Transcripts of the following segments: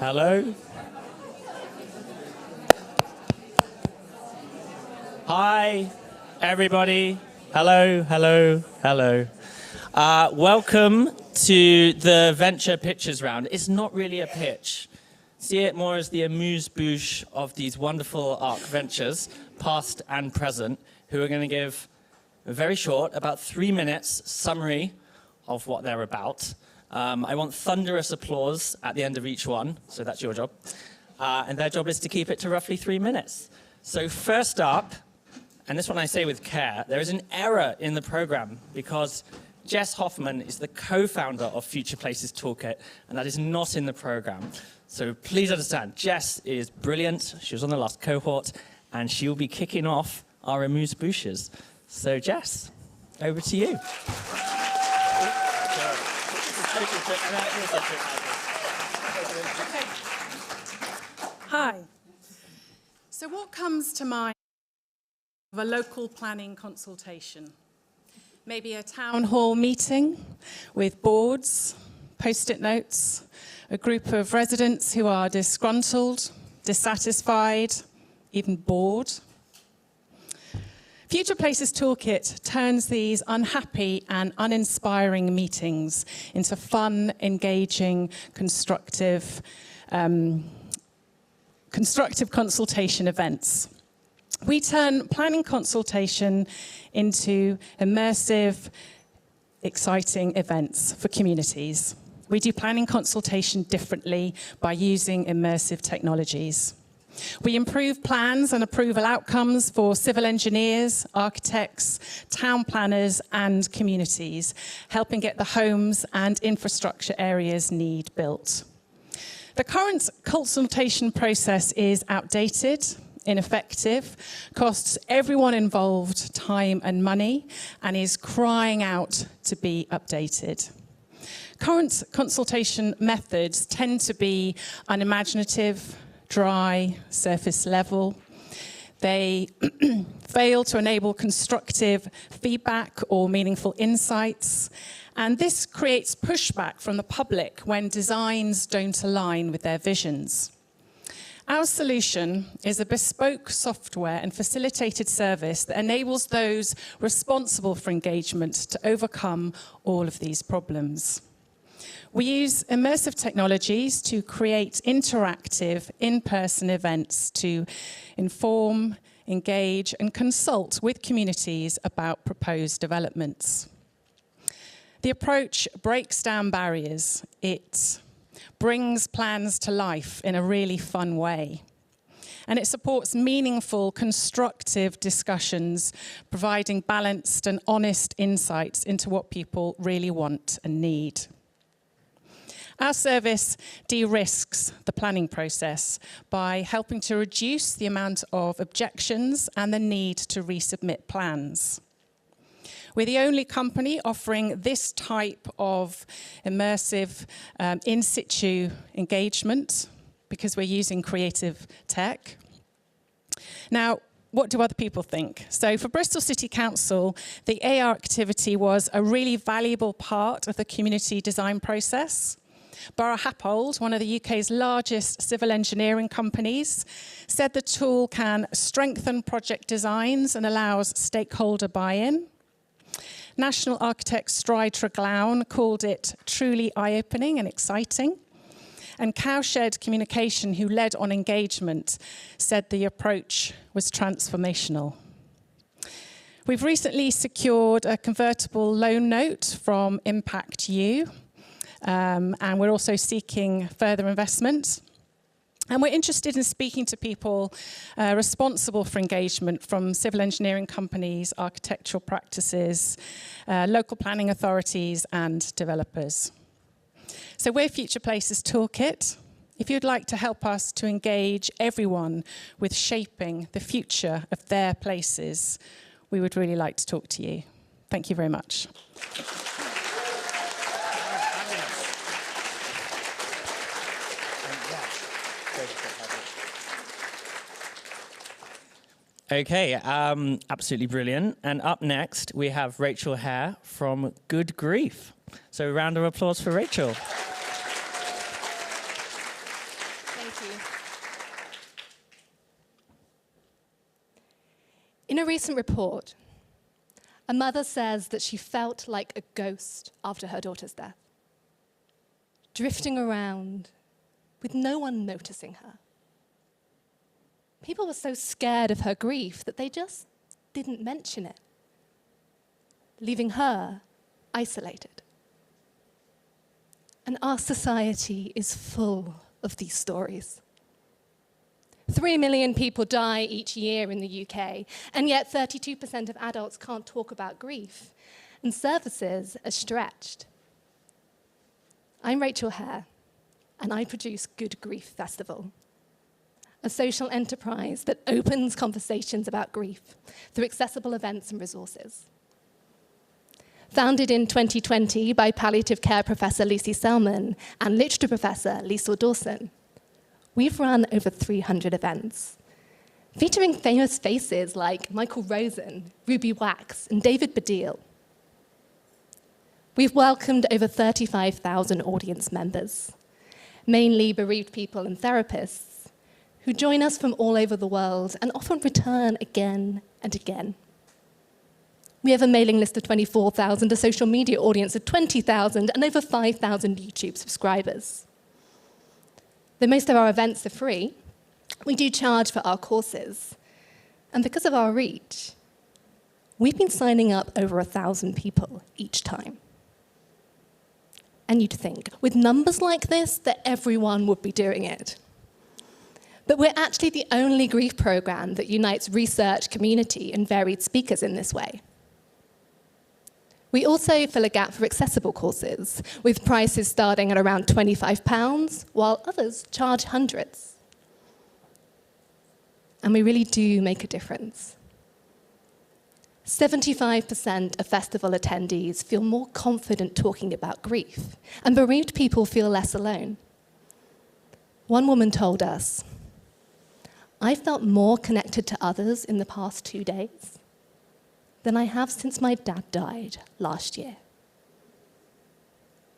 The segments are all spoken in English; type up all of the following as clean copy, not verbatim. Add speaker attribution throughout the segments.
Speaker 1: Hello. Hi, everybody. Hello, hello, hello. Welcome to the Venture Pitches Round. It's not really a pitch. See it more as the amuse-bouche of these wonderful ARC ventures, past and present, who are going to give a very short, about 3 minutes, summary of what they're about. I want thunderous applause at the end of each one, so that's your job. And their job is to keep it to roughly 3 minutes. So first up, and this one I say with care, there is an error in the program because Jess Hoffman is the co-founder of Future Places Toolkit, and that is not in the program. So please understand, Jess is brilliant. She was on the last cohort, and she will be kicking off our amuse-bouches. So Jess, over to you.
Speaker 2: Hi. So what comes to mind of a local planning consultation? Maybe a town hall meeting with boards, post-it notes, a group of residents who are disgruntled, dissatisfied, even bored. Future Places Toolkit turns these unhappy and uninspiring meetings into fun, engaging, constructive consultation events. We turn planning consultation into immersive, exciting events for communities. We do planning consultation differently by using immersive technologies. We improve plans and approval outcomes for civil engineers, architects, town planners, and communities, helping get the homes and infrastructure areas need built. The current consultation process is outdated, ineffective, costs everyone involved time and money, and is crying out to be updated. Current consultation methods tend to be unimaginative, dry, surface level. They fail to enable constructive feedback or meaningful insights. And this creates pushback from the public when designs don't align with their visions. Our solution is a bespoke software and facilitated service that enables those responsible for engagement to overcome all of these problems. We use immersive technologies to create interactive, in-person events to inform, engage, and consult with communities about proposed developments. The approach breaks down barriers. It brings plans to life in a really fun way. And it supports meaningful, constructive discussions, providing balanced and honest insights into what people really want and need. Our service de-risks the planning process by helping to reduce the amount of objections and the need to resubmit plans. We're the only company offering this type of immersive in situ engagement because we're using creative tech. Now, what do other people think? So for Bristol City Council, the AR activity was a really valuable part of the community design process. Borough Happold, one of the UK's largest civil engineering companies, said the tool can strengthen project designs and allows stakeholder buy-in. National architect Stride Treglown called it truly eye-opening and exciting. And Cowshed Communication, who led on engagement, said the approach was transformational. We've recently secured a convertible loan note from Impact U. And we're also seeking further investment. And we're interested in speaking to people responsible for engagement from civil engineering companies, architectural practices, local planning authorities, and developers. So we're Future Places Toolkit. If you'd like to help us to engage everyone with shaping the future of their places, we would really like to talk to you. Thank you very much.
Speaker 1: Okay, absolutely brilliant. And up next, we have Rachel Hare from Good Grief. So a round of applause for Rachel.
Speaker 3: you. In a recent report, a mother says that she felt like a ghost after her daughter's death, drifting around with no one noticing her. People were so scared of her grief that they just didn't mention it, leaving her isolated. And our society is full of these stories. 3 million people die each year in the UK, and yet 32% of adults can't talk about grief, and services are stretched. I'm Rachel Hare, and I produce Good Grief Festival, a social enterprise that opens conversations about grief through accessible events and resources. Founded in 2020 by palliative care professor Lucy Selman and literature professor Liesl Dawson, we've run over 300 events, featuring famous faces like Michael Rosen, Ruby Wax, and David Baddiel. We've welcomed over 35,000 audience members, mainly bereaved people and therapists, who join us from all over the world and often return again and again. We have a mailing list of 24,000, a social media audience of 20,000, and over 5,000 YouTube subscribers. Though most of our events are free, we do charge for our courses. And because of our reach, we've been signing up over 1,000 people each time. And you'd think, with numbers like this, that everyone would be doing it. But we're actually the only grief program that unites research, community, and varied speakers in this way. We also fill a gap for accessible courses, with prices starting at around £25, while others charge hundreds. And we really do make a difference. 75% of festival attendees feel more confident talking about grief, and bereaved people feel less alone. One woman told us, "I felt more connected to others in the past 2 days than I have since my dad died last year."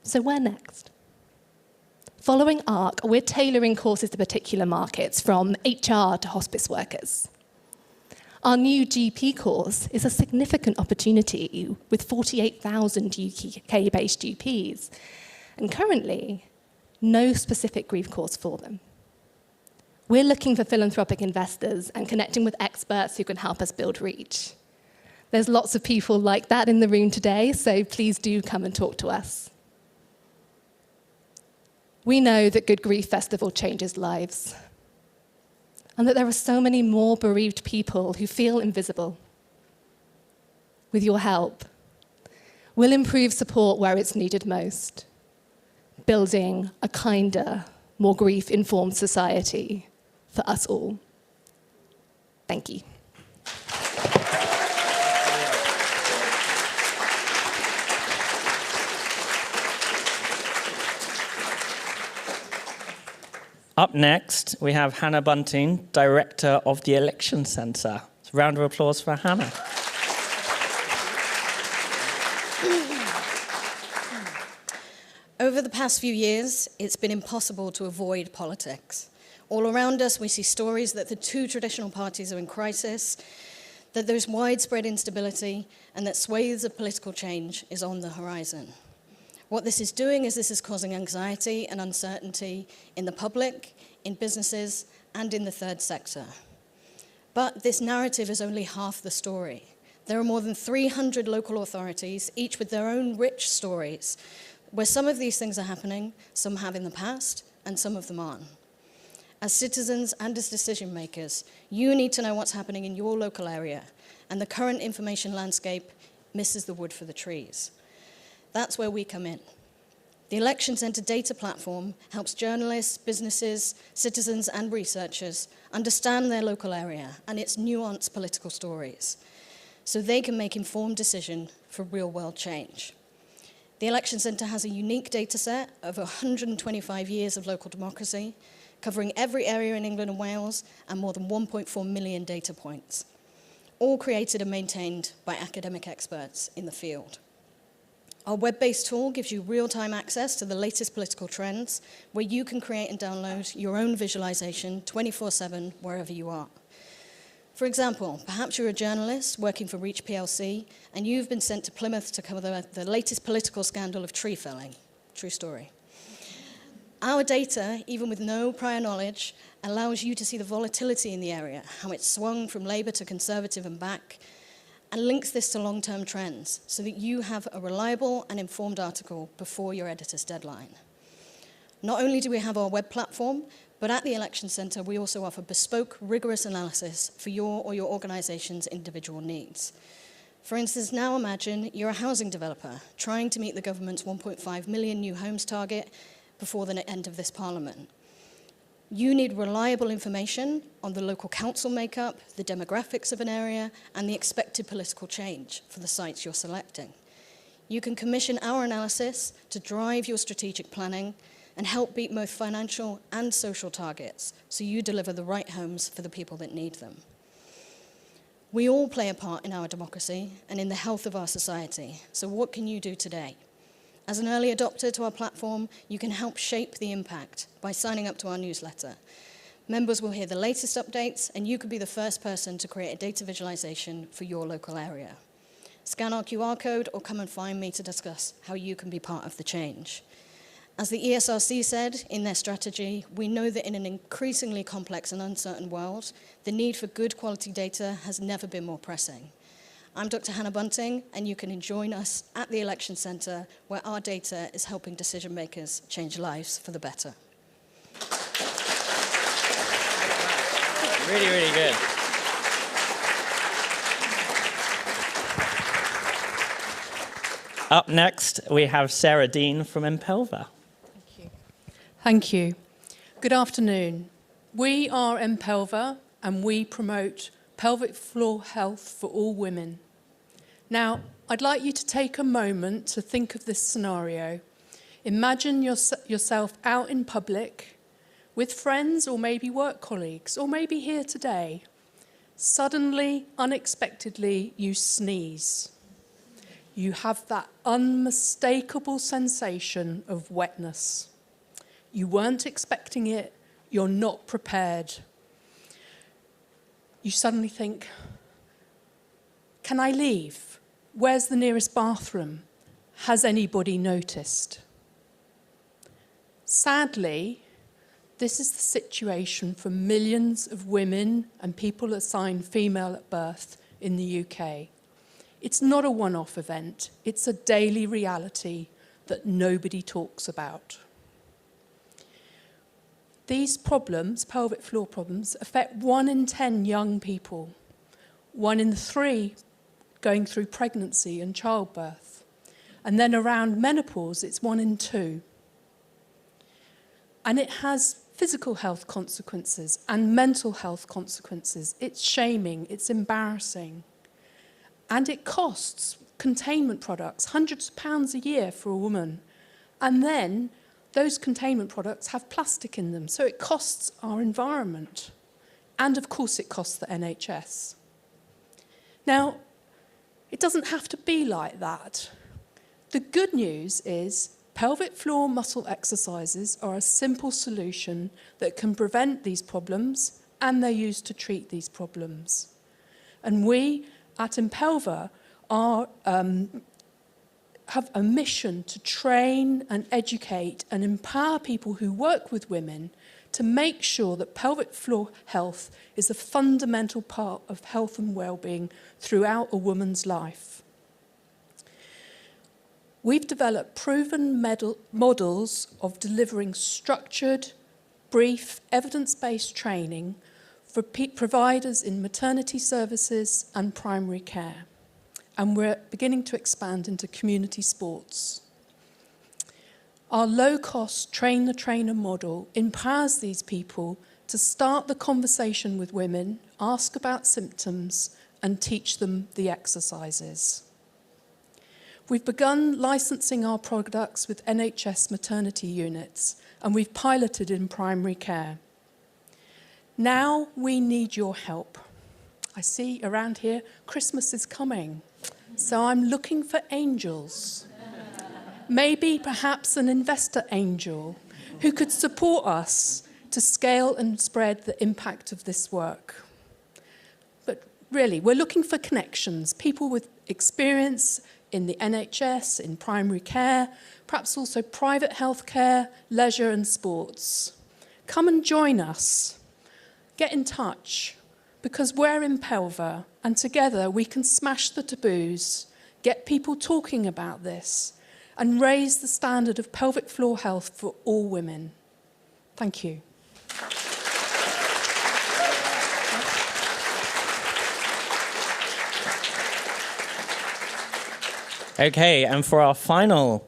Speaker 3: So where next? Following ARC, we're tailoring courses to particular markets, from HR to hospice workers. Our new GP course is a significant opportunity with 48,000 UK-based GPs, and currently, no specific grief course for them. We're looking for philanthropic investors and connecting with experts who can help us build reach. There's lots of people like that in the room today, so please do come and talk to us. We know that Good Grief Festival changes lives, and that there are so many more bereaved people who feel invisible. With your help, we'll improve support where it's needed most, building a kinder, more grief-informed society for us all. Thank you.
Speaker 1: Up next, we have Hannah Bunting, Director of the Election Centre. A round of applause for Hannah.
Speaker 4: Over the past few years, it's been impossible to avoid politics. All around us, we see stories that the two traditional parties are in crisis, that there's widespread instability, and that swathes of political change is on the horizon. What this is doing is this is causing anxiety and uncertainty in the public, in businesses, and in the third sector. But this narrative is only half the story. There are more than 300 local authorities, each with their own rich stories, where some of these things are happening, some have in the past, and some of them aren't. As citizens and as decision makers, you need to know what's happening in your local area, and the current information landscape misses the wood for the trees. That's where we come in. The Election Centre data platform helps journalists, businesses, citizens, and researchers understand their local area and its nuanced political stories, so they can make informed decisions for real-world change. The Election Centre has a unique data set of 125 years of local democracy, covering every area in England and Wales, and more than 1.4 million data points, all created and maintained by academic experts in the field. Our web-based tool gives you real-time access to the latest political trends, where you can create and download your own visualization 24/7 wherever you are. For example, perhaps you're a journalist working for Reach PLC, and you've been sent to Plymouth to cover the latest political scandal of tree felling. True story. Our data, even with no prior knowledge, allows you to see the volatility in the area, how it's swung from Labour to Conservative and back, and links this to long-term trends so that you have a reliable and informed article before your editor's deadline. Not only do we have our web platform, but at the Election Centre, we also offer bespoke, rigorous analysis for your or your organisation's individual needs. For instance, now imagine you're a housing developer trying to meet the government's 1.5 million new homes target before the end of this Parliament. You need reliable information on the local council makeup, the demographics of an area, and the expected political change for the sites you're selecting. You can commission our analysis to drive your strategic planning and help beat both financial and social targets, so you deliver the right homes for the people that need them. We all play a part in our democracy and in the health of our society, so what can you do today? As an early adopter to our platform, you can help shape the impact by signing up to our newsletter. Members will hear the latest updates, and you could be the first person to create a data visualization for your local area. Scan our QR code or come and find me to discuss how you can be part of the change. As the ESRC said in their strategy, we know that in an increasingly complex and uncertain world, the need for good quality data has never been more pressing. I'm Dr. Hannah Bunting, and you can join us at the Election Centre, where our data is helping decision makers change lives for the better.
Speaker 1: Really, really good. Up next, we have Sarah Dean from EMPELVA.
Speaker 5: Thank you. Good afternoon. We are EMPELVA, and we promote pelvic floor health for all women. Now, I'd like you to take a moment to think of this scenario. Imagine yourself out in public with friends or maybe work colleagues, or maybe here today. Suddenly, unexpectedly, you sneeze. You have that unmistakable sensation of wetness. You weren't expecting it, you're not prepared. You suddenly think, can I leave? Where's the nearest bathroom? Has anybody noticed? Sadly, this is the situation for millions of women and people assigned female at birth in the UK. It's not a one-off event, it's a daily reality that nobody talks about. These problems, pelvic floor problems, affect 1 in 10 young people, 1 in 3 going through pregnancy and childbirth, and then around menopause, it's 1 in 2. And it has physical health consequences and mental health consequences. It's shaming, it's embarrassing. And it costs containment products, hundreds of pounds a year for a woman. And then those containment products have plastic in them, so it costs our environment. And of course it costs the NHS. Now, it doesn't have to be like that. The good news is pelvic floor muscle exercises are a simple solution that can prevent these problems, and they're used to treat these problems. And we at EMPELVA have a mission to train and educate and empower people who work with women to make sure that pelvic floor health is a fundamental part of health and well-being throughout a woman's life. We've developed proven models of delivering structured, brief, evidence-based training for providers in maternity services and primary care. And we're beginning to expand into community sports. Our low-cost train-the-trainer model empowers these people to start the conversation with women, ask about symptoms, and teach them the exercises. We've begun licensing our products with NHS maternity units, and we've piloted in primary care. Now we need your help. I see around here, Christmas is coming. So I'm looking for angels. maybe perhaps an investor angel who could support us to scale and spread the impact of this work. But really, we're looking for connections, people with experience in the NHS, in primary care, perhaps also private healthcare, leisure and sports. Come and join us. Get in touch, because we're EMPELVA, and together we can smash the taboos, get people talking about this, and raise the standard of pelvic floor health for all women. Thank you.
Speaker 1: Okay, and for our final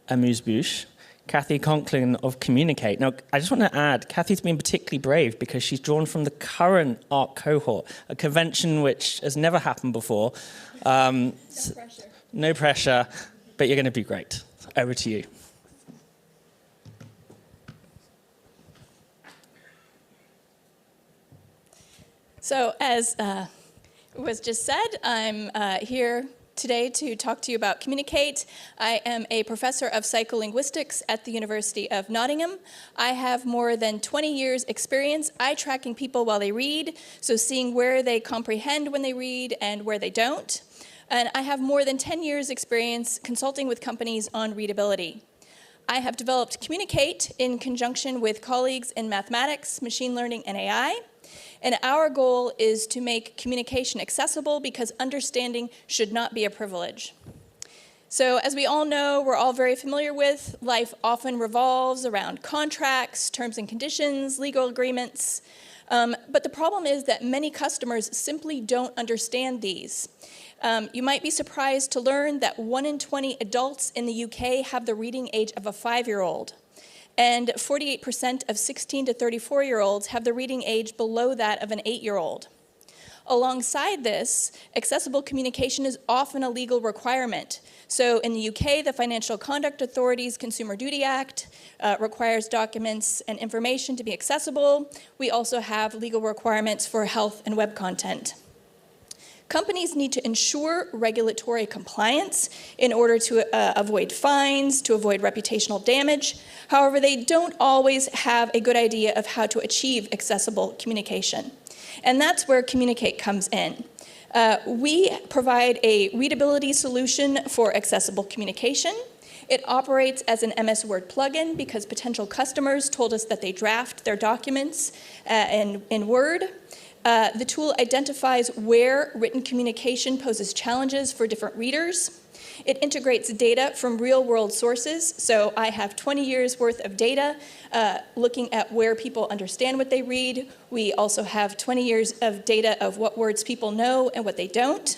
Speaker 1: amuse-bouche, Kathy Conklin of CommuniCaITE. Now, I just want to add, Kathy's been particularly brave because she's drawn from the current ARC cohort, a convention which has never happened before. No pressure. No pressure, but you're going to be great. Over to you.
Speaker 6: So, as was just said, I'm here today to talk to you about CommuniCaITE. I am a professor of psycholinguistics at the University of Nottingham. I have more than 20 years experience eye-tracking people while they read, so seeing where they comprehend when they read and where they don't. And I have more than 10 years experience consulting with companies on readability. I have developed CommuniCaITE in conjunction with colleagues in mathematics, machine learning, and AI. And our goal is to make communication accessible because understanding should not be a privilege. So as we all know, we're all very familiar with, life often revolves around contracts, terms and conditions, legal agreements. But the problem is that many customers simply don't understand these. You might be surprised to learn that 1 in 20 adults in the UK have the reading age of a 5-year-old. And 48% of 16 to 34-year-olds have the reading age below that of an 8-year-old. Alongside this, accessible communication is often a legal requirement. So in the UK, the Financial Conduct Authority's Consumer Duty Act requires documents and information to be accessible. We also have legal requirements for health and web content. Companies need to ensure regulatory compliance in order to avoid fines, to avoid reputational damage. However, they don't always have a good idea of how to achieve accessible communication. And that's where CommuniCaITE comes in. We provide a readability solution for accessible communication. It operates as an MS Word plugin because potential customers told us that they draft their documents in Word. The tool identifies where written communication poses challenges for different readers. It integrates data from real-world sources. So I have 20 years worth of data looking at where people understand what they read. We also have 20 years of data of what words people know and what they don't.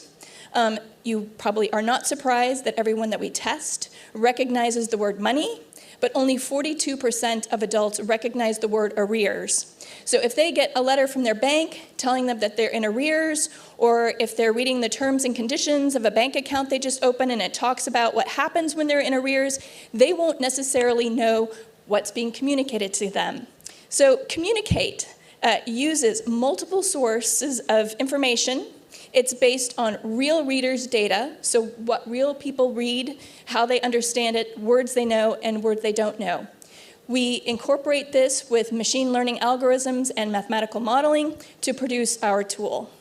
Speaker 6: You probably are not surprised that everyone that we test recognizes the word money, but only 42% of adults recognize the word arrears. So if they get a letter from their bank telling them that they're in arrears, or if they're reading the terms and conditions of a bank account they just opened and it talks about what happens when they're in arrears, they won't necessarily know what's being communicated to them. So CommuniCaITE uses multiple sources of information. It's based on real readers' data, so what real people read, how they understand it, words they know, and words they don't know. We incorporate this with machine learning algorithms and mathematical modeling to produce our tool.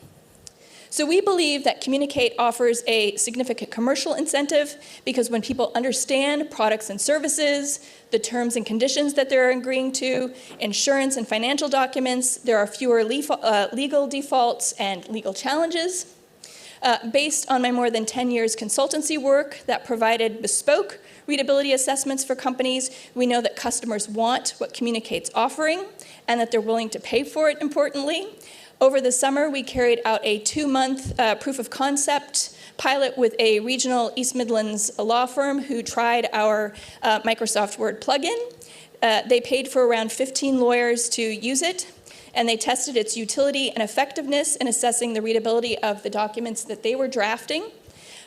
Speaker 6: So we believe that CommuniCaITE offers a significant commercial incentive because when people understand products and services, the terms and conditions that they're agreeing to, insurance and financial documents, there are fewer legal defaults and legal challenges. Based on my more than 10 years consultancy work that provided bespoke readability assessments for companies, we know that customers want what CommuniCaITE's offering and that they're willing to pay for it, importantly. Over the summer, we carried out a 2-month proof of concept pilot with a regional East Midlands law firm who tried our Microsoft Word plugin. They paid for around 15 lawyers to use it, and they tested its utility and effectiveness in assessing the readability of the documents that they were drafting.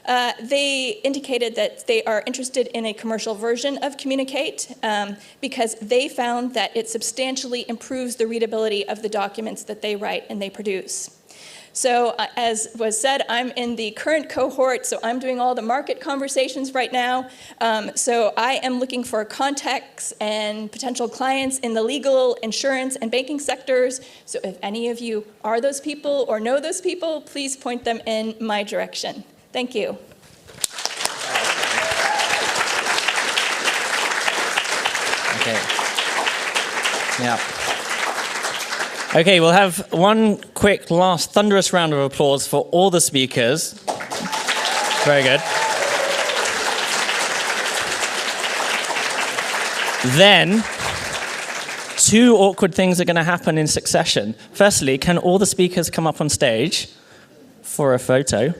Speaker 6: They indicated that they are interested in a commercial version of CommuniCaITE because they found that it substantially improves the readability of the documents that they write and they produce. So as was said, I'm in the current cohort, so I'm doing all the market conversations right now. So I am looking for contacts and potential clients in the legal, insurance, and banking sectors. So if any of you are those people or know those people, please point them in my direction. Thank you.
Speaker 1: Okay. Yeah. Okay, we'll have one quick last thunderous round of applause for all the speakers. Very good. Then, two awkward things are going to happen in succession. Firstly, can all the speakers come up on stage for a photo?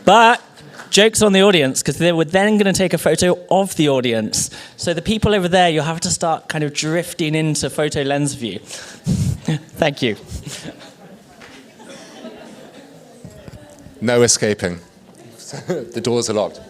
Speaker 1: But joke's on the audience, because they were then going to take a photo of the audience. So the people over there, you'll have to start kind of drifting into photo lens view. Thank you.
Speaker 7: No escaping. The doors are locked.